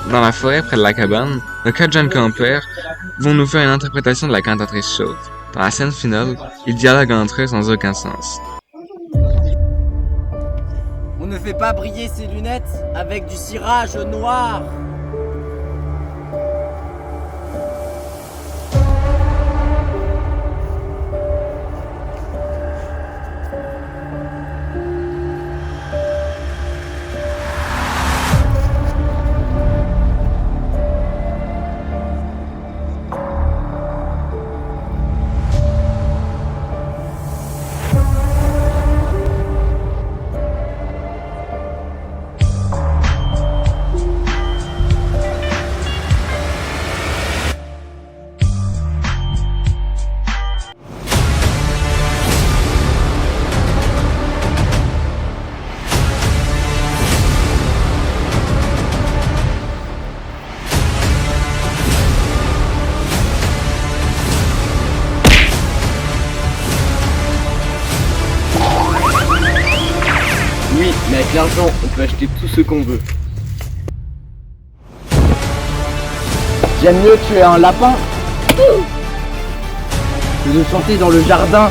Dans la forêt près de la cabane, nos 4 jeunes compères vont nous faire une interprétation de la cantatrice chaude. Dans la scène finale, ils dialoguent entre eux sans aucun sens. On ne fait pas briller ses lunettes avec du cirage noir. Oui, mais avec l'argent, on peut acheter tout ce qu'on veut. J'aime mieux tuer un lapin que de chanter dans le jardin.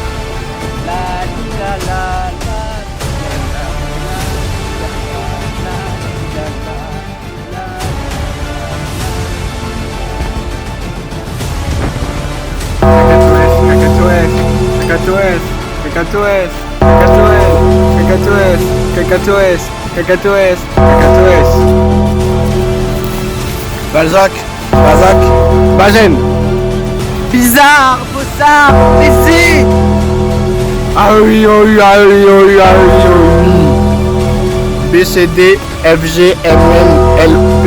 Balzac, Bajen. Bizarre, Bossard, Messi. Ah oui, oh oui, ah oui, oh oui, ah oui, oh oui. B, C, D, F, G, M, N, L, P,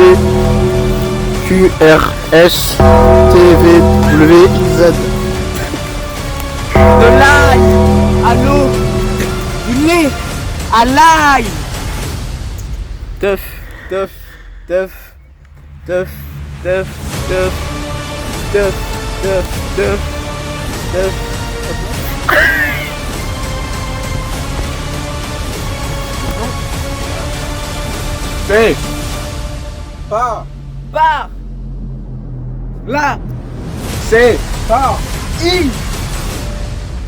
Q, R, S, T, V, W, X, Z. De l'ail à l'eau, du lait à l'ail. Teuf, teuf, teuf, teuf, teuf, teuf, teuf, teuf, teuf, teuf. C. Pas. Par là, C. Pas. I,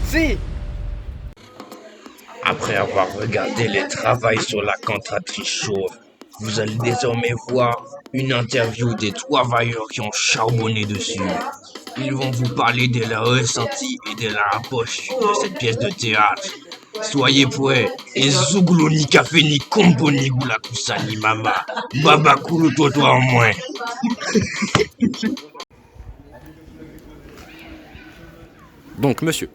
si. Après avoir regardé les travaux sur la cantatrice chaude, vous allez désormais voir une interview des travailleurs qui ont charbonné dessus. Ils vont vous parler de leur ressenti et de leur approche de cette pièce de théâtre. Soyez prêts, et Zouglou ni café ni combo ni goula kusa ni mama. Baba koulou toi en moins. Donc, monsieur,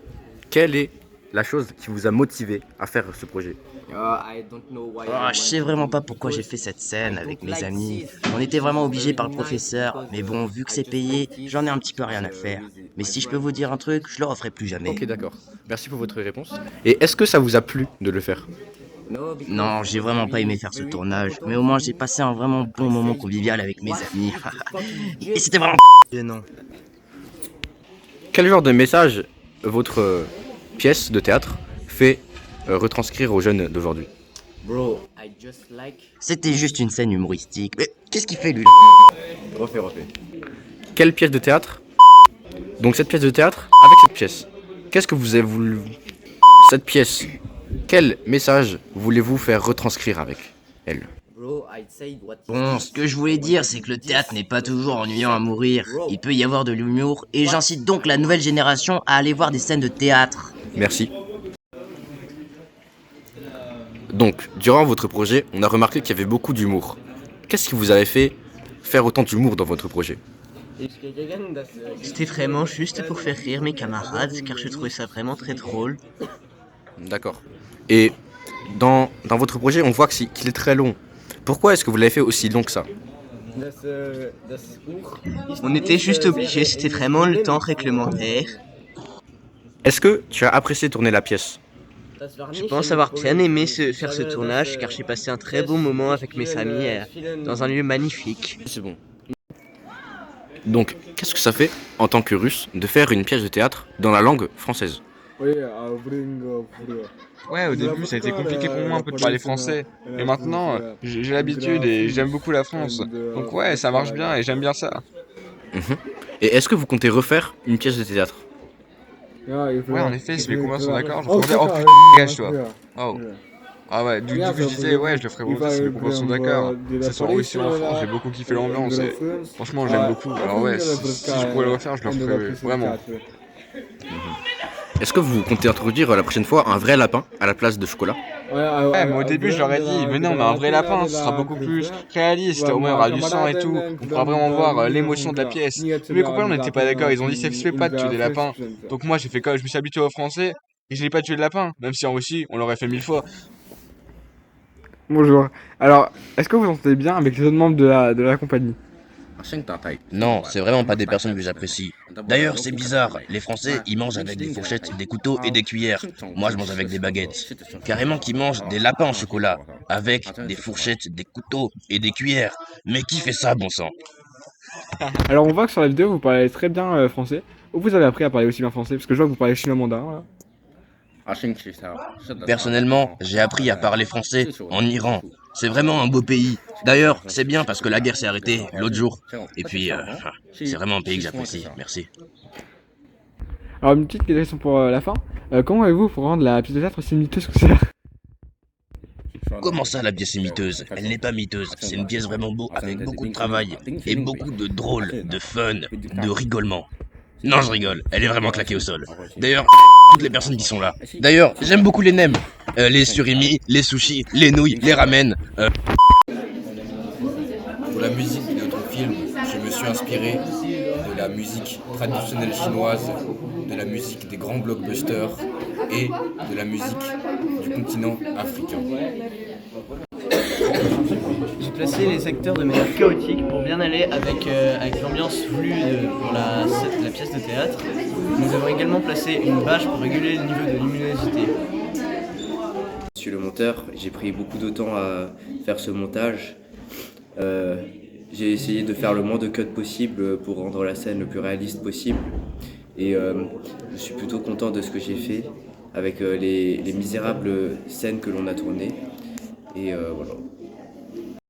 quelle est la chose qui vous a motivé à faire ce projet? Je sais vraiment pas pourquoi j'ai fait cette scène avec mes amis. On était vraiment obligés par le professeur, mais bon, vu que c'est payé, j'en ai un petit peu rien à faire. Mais si je peux vous dire un truc, je le referai plus jamais. Ok, d'accord. Merci pour votre réponse. Et est-ce que ça vous a plu de le faire? Non, j'ai vraiment pas aimé faire ce tournage, mais au moins j'ai passé un vraiment bon moment convivial avec mes amis. Et c'était vraiment non. Quel genre de message votre pièce de théâtre fait retranscrire aux jeunes d'aujourd'hui? C'était juste une scène humoristique. Mais qu'est-ce qu'il fait lui? Refais. Quelle pièce de théâtre? Donc cette pièce de théâtre, avec cette pièce, qu'est-ce que vous avez voulu... Cette pièce, quel message voulez-vous faire retranscrire avec elle? Bon, ce que je voulais dire, c'est que le théâtre n'est pas toujours ennuyant à mourir. Il peut y avoir de l'humour, et j'incite donc la nouvelle génération à aller voir des scènes de théâtre. Merci. Donc, durant votre projet, on a remarqué qu'il y avait beaucoup d'humour. Qu'est-ce qui vous avait fait faire autant d'humour dans votre projet? C'était vraiment juste pour faire rire mes camarades, car je trouvais ça vraiment très drôle. D'accord. Et dans votre projet, on voit qu'il est très long. Pourquoi est-ce que vous l'avez fait aussi long que ça? On était juste obligés, c'était vraiment le temps réglementaire. Est-ce que tu as apprécié tourner la pièce? Je pense avoir bien aimé faire ce tournage, car j'ai passé un très bon moment avec mes amis dans un lieu magnifique. C'est bon. Donc, qu'est-ce que ça fait, en tant que Russe, de faire une pièce de théâtre dans la langue française? Ouais, au début, ça a été compliqué pour moi un peu de parler français. Mais maintenant, j'ai l'habitude et j'aime beaucoup la France. Donc ouais, ça marche bien et j'aime bien ça. Mhm. Et est-ce que vous comptez refaire une pièce de théâtre? Ouais, en effet, si mes copains sont d'accord, je ferai... Oh putain, gâche-toi. Oh. Ah ouais, du coup, je disais, ouais, je le ferai volontiers si mes copains sont d'accord. Ce soir aussi en France, j'ai beaucoup kiffé l'ambiance et franchement, j'aime beaucoup. Alors ouais, si je pouvais le refaire, je le referais vraiment. Est-ce que vous comptez introduire la prochaine fois un vrai lapin à la place de chocolat? Ouais, mais au début, je leur ai dit, venez, on met un vrai lapin, ce sera beaucoup plus réaliste, au moins il y aura du sang et tout, on pourra vraiment voir l'émotion de la pièce. Mais mes copains n'étaient pas d'accord, ils ont dit, ça se fait pas de tuer des lapins. Donc moi, j'ai fait comme, je me suis habitué au français, et je n'ai pas tué de lapin, même si en Russie, on l'aurait fait 1000 fois. Bonjour. Alors, est-ce que vous vous entendez bien avec les autres membres de la compagnie? Non, c'est vraiment pas des personnes que j'apprécie. D'ailleurs, c'est bizarre, les Français, ils mangent avec des fourchettes, des couteaux et des cuillères. Moi, je mange avec des baguettes. Carrément qu'ils mangent des lapins en chocolat, avec des fourchettes, des couteaux et des cuillères. Mais qui fait ça, bon sang? Alors, on voit que sur la vidéo, vous parlez très bien français. Où vous avez appris à parler aussi bien français? Parce que je vois que vous parlez chinois mandarin, là. Personnellement, j'ai appris à parler français en Iran. C'est vraiment un beau pays. D'ailleurs, c'est bien parce que la guerre s'est arrêtée l'autre jour. Et puis, c'est vraiment un pays que j'apprécie. Merci. Alors, une petite question pour la fin. Comment avez-vous pour rendre la pièce de théâtre aussi miteuse que c'est? Comment ça, la pièce est miteuse? Elle n'est pas miteuse. C'est une pièce vraiment beau, avec beaucoup de travail et beaucoup de drôle, de fun, de rigolement. Non, je rigole. Elle est vraiment claquée au sol. D'ailleurs, toutes les personnes qui sont là. D'ailleurs, j'aime beaucoup les nems. Les surimi, les sushis, les nouilles, les ramen. Pour la musique de notre film, je me suis inspiré de la musique traditionnelle chinoise, de la musique des grands blockbusters et de la musique du continent africain. J'ai placé les acteurs de manière chaotique pour bien aller avec l'ambiance voulue pour la pièce de théâtre. Nous avons également placé une bâche pour réguler le niveau de luminosité. Monsieur le monteur, j'ai pris beaucoup de temps à faire ce montage. J'ai essayé de faire le moins de cuts possible pour rendre la scène le plus réaliste possible. Et je suis plutôt content de ce que j'ai fait avec les misérables scènes que l'on a tournées. Et voilà.